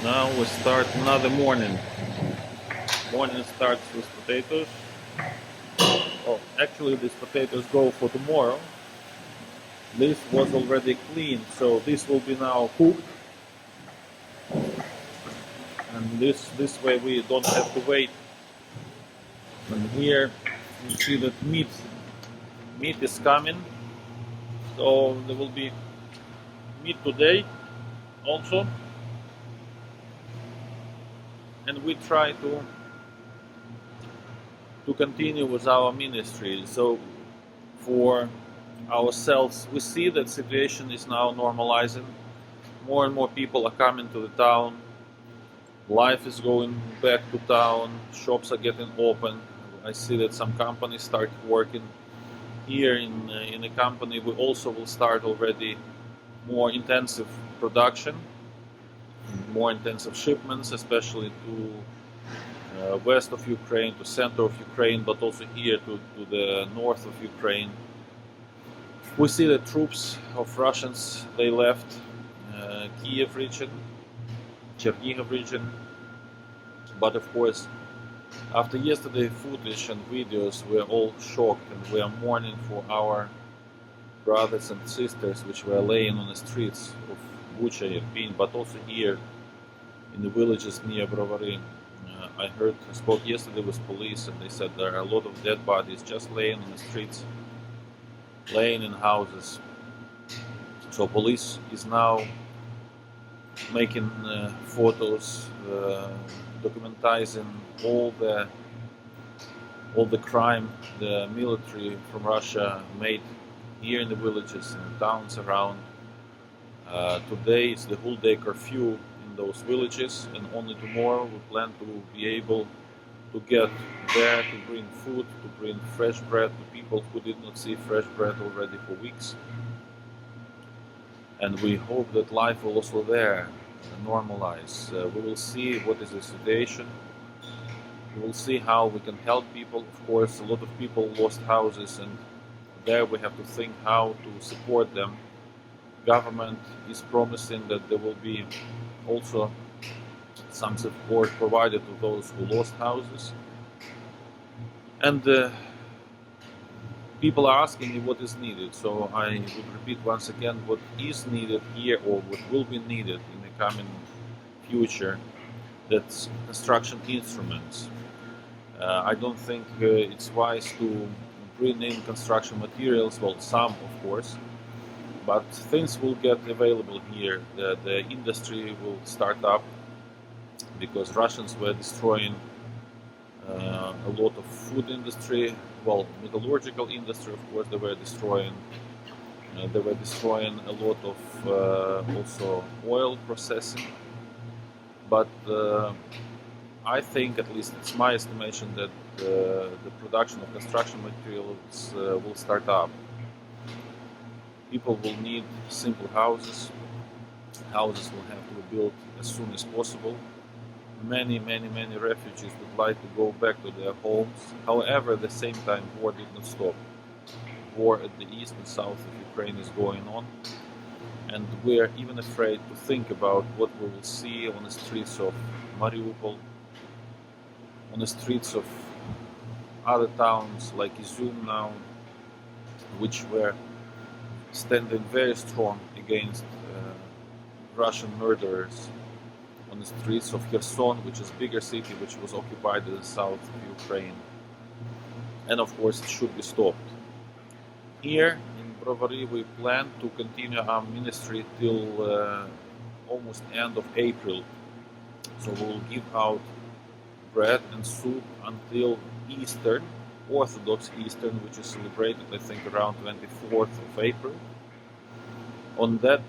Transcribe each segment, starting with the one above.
Now we start another morning. Morning starts with potatoes. Oh, actually these potatoes go for tomorrow. This was already cleaned, so this will be now cooked. And this way we don't have to wait. And here you see that meat is coming. So there will be meat today also. And we try to continue with our ministry. So for ourselves, we see that situation is now normalizing. More and more people are coming to the town. Life is going back to town. Shops are getting open. I see that some companies start working. Here in the company, we also will start already more intensive production, more intensive shipments, especially to west of Ukraine, to center of Ukraine, but also here to the north of Ukraine. We see the troops of Russians, they left Kiev region, Chernihiv region, but of course after yesterday footage and videos we are all shocked and we are mourning for our brothers and sisters which were laying on the streets of Bucha, Irpin, but also here in the villages near Brovary. I spoke yesterday with police and they said there are a lot of dead bodies just laying on the streets, laying in houses. So police is now making photos, documentizing all the crime the military from Russia made here in the villages and the towns around. Today is the whole day curfew in those villages, and only tomorrow we plan to be able to get there to bring food, to bring fresh bread to people who did not see fresh bread already for weeks. And we hope that life will also there normalize. We will see what is the situation. We will see how we can help people. Of course, a lot of people lost houses, and there we have to think how to support them. Government is promising that there will be also some support provided to those who lost houses. And people are asking me what is needed, so I would repeat once again what is needed here or what will be needed in the coming future. That's construction instruments. I don't think it's wise to bring in construction materials, well, some of course, but things will get available here. The industry will start up because Russians were destroying a lot of food industry, well, metallurgical industry, of course, they were destroying. They were destroying a lot of also oil processing. But I think, at least it's my estimation, that the production of construction materials will start up. People will need simple houses. Houses will have to be built as soon as possible. Many refugees would like to go back to their homes. However, at the same time, war did not stop. War at the east and south of Ukraine is going on. And we are even afraid to think about what we will see on the streets of Mariupol, on the streets of other towns like Izum now, which were standing very strong against Russian murderers, on the streets of Kherson, which is a bigger city, which was occupied in the south of Ukraine. And of course it should be stopped. Here in Brovary we plan to continue our ministry till almost end of April. So we will give out bread and soup until Easter, Orthodox Easter, which is celebrated I think around 24th of April. On that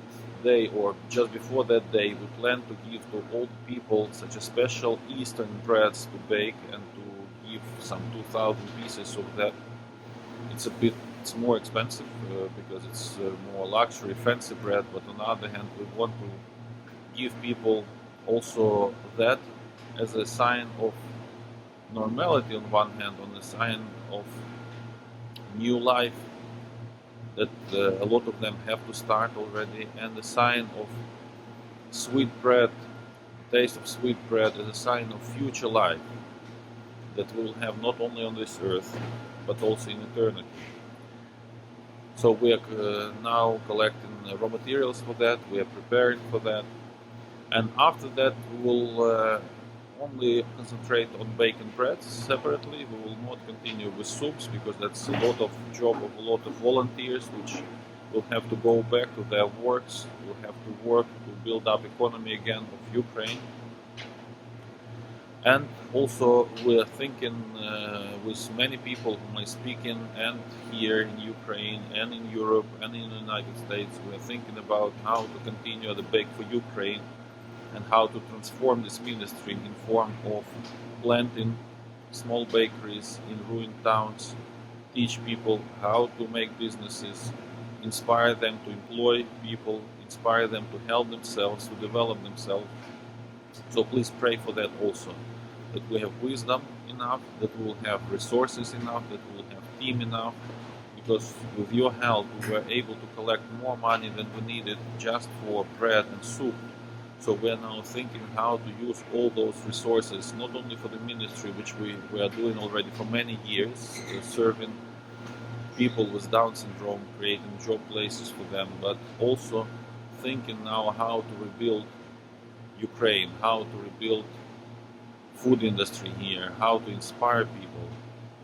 day or just before that day we plan to give to old people such a special Eastern breads to bake and to give some 2,000 pieces of that. It's more expensive because it's more luxury, fancy bread, but on the other hand we want to give people also that as a sign of normality on one hand, on the sign of new life that a lot of them have to start already, and the sign of sweet bread taste of sweet bread as a sign of future life that we will have not only on this earth, but also in eternity. So we are now collecting raw materials for that, we are preparing for that, and after that we will only concentrate on baking bread separately. We will not continue with soups because that's a lot of job of a lot of volunteers which will have to go back to their works, will have to work to build up economy again of Ukraine. And also we are thinking with many people whom I speak in, and here in Ukraine and in Europe and in the United States, we are thinking about how to continue the Bake for Ukraine and how to transform this ministry in form of planting small bakeries in ruined towns, teach people how to make businesses, inspire them to employ people, inspire them to help themselves, to develop themselves. So please pray for that also, that we have wisdom enough, that we will have resources enough, that we will have team enough, because with your help we were able to collect more money than we needed just for bread and soup. So we are now thinking how to use all those resources, not only for the ministry, which we are doing already for many years, serving people with Down syndrome, creating job places for them, but also thinking now how to rebuild Ukraine, how to rebuild food industry here, how to inspire people,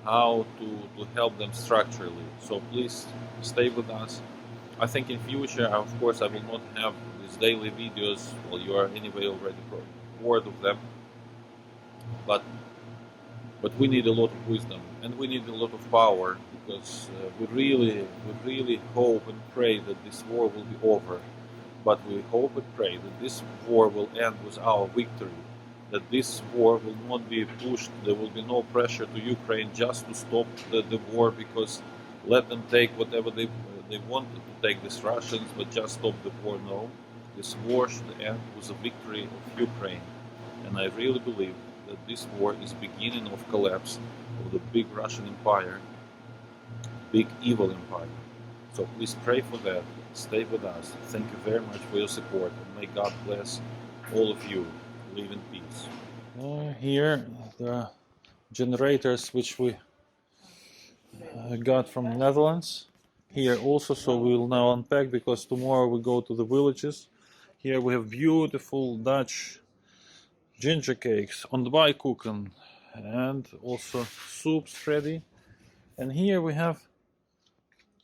how to help them structurally. So please stay with us. I think in future, of course, I will not have these daily videos. Well, you are anyway already bored of them, but we need a lot of wisdom and we need a lot of power, because we really hope and pray that this war will be over. But we hope and pray that this war will end with our victory, that this war will not be pushed, there will be no pressure to Ukraine just to stop the war, because let them take whatever they wanted to take, these Russians, but just stop the war. No, this war should end with a victory of Ukraine. And I really believe that this war is beginning of collapse of the big Russian empire, big evil empire. So please pray for that. Stay with us. Thank you very much for your support, and may God bless all of you. Live in peace. Here the generators which we got from the Netherlands. Here also, so we will now unpack, because tomorrow we go to the villages. Here we have beautiful Dutch ginger cakes on the bakeforukraine, and also soups ready. And here we have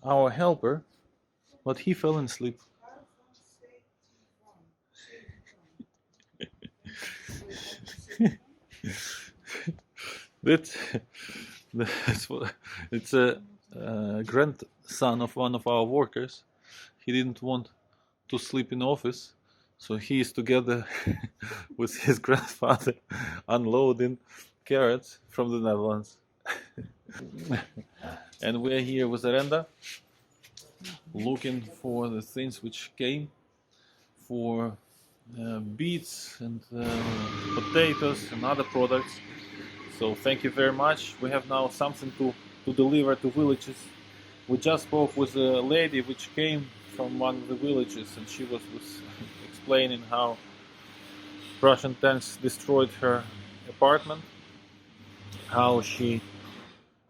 our helper, but he fell asleep. That's, it's a grandson of one of our workers. He didn't want to sleep in office, so he is together with his grandfather unloading carrots from the Netherlands. And we're here with Arenda, looking for the things which came, for beets and potatoes and other products. So thank you very much. We have now something to deliver to villages. We just spoke with a lady which came from one of the villages, and she was explaining how Russian tanks destroyed her apartment, how she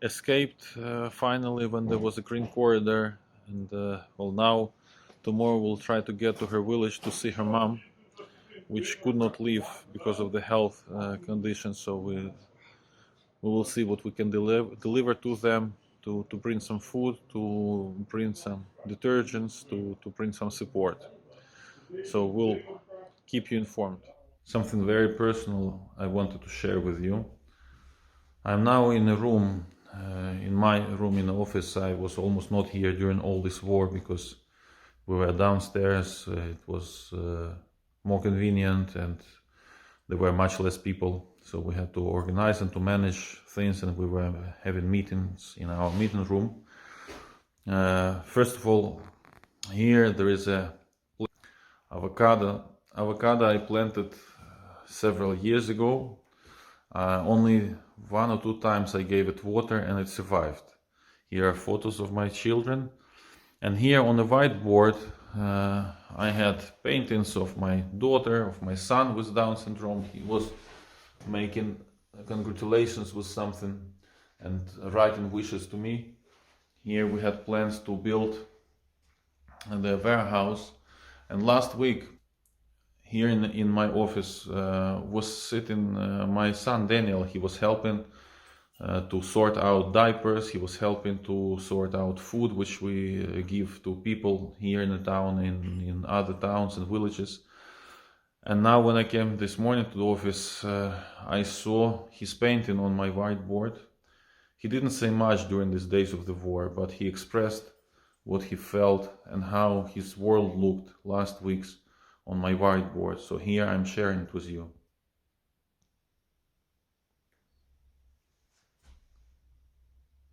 escaped finally when there was a green corridor, and well, now tomorrow we'll try to get to her village to see her mom, which could not leave because of the health conditions. So we will see what we can deliver to them, to bring some food, to bring some detergents, to bring some support. So we'll keep you informed. Something very personal I wanted to share with you. I'm now in a room, in my room in the office. I was almost not here during all this war because we were downstairs. It was more convenient and there were much less people. So we had to organize and to manage things, and we were having meetings in our meeting room. First of all, here there is a avocado. Avocado I planted several years ago. Only 1 or 2 times I gave it water and it survived. Here are photos of my children. And here on the whiteboard I had paintings of my daughter, of my son with Down syndrome. He was making congratulations with something and writing wishes to me. Here we had plans to build the warehouse, and last week here in my office was sitting my son Daniel. He was helping to sort out diapers. He was helping to sort out food which we give to people here in the town, in other towns and villages. And now when I came this morning to the office, I saw his painting on my whiteboard. He didn't say much during these days of the war, but he expressed what he felt and how his world looked last weeks on my whiteboard. So here I'm sharing it with you.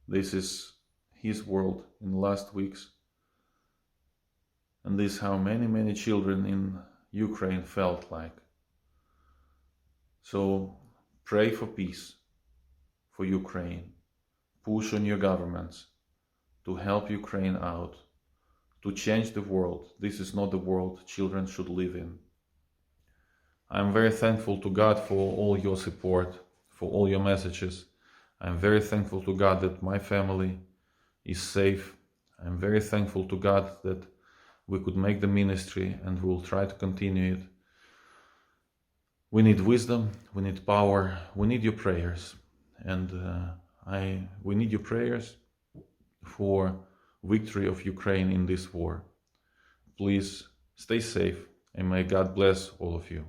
This is his world in the last weeks. And this is how many children in Ukraine felt like. So pray for peace for Ukraine. Push on your governments to help Ukraine out, to change the world. This is not the world children should live in. I'm very thankful to God for all your support, for all your messages. I'm very thankful to God that my family is safe. I'm very thankful to God that we could make the ministry and we'll try to continue it. We need wisdom, we need power, we need your prayers. And we need your prayers for victory of Ukraine in this war. Please stay safe and may God bless all of you.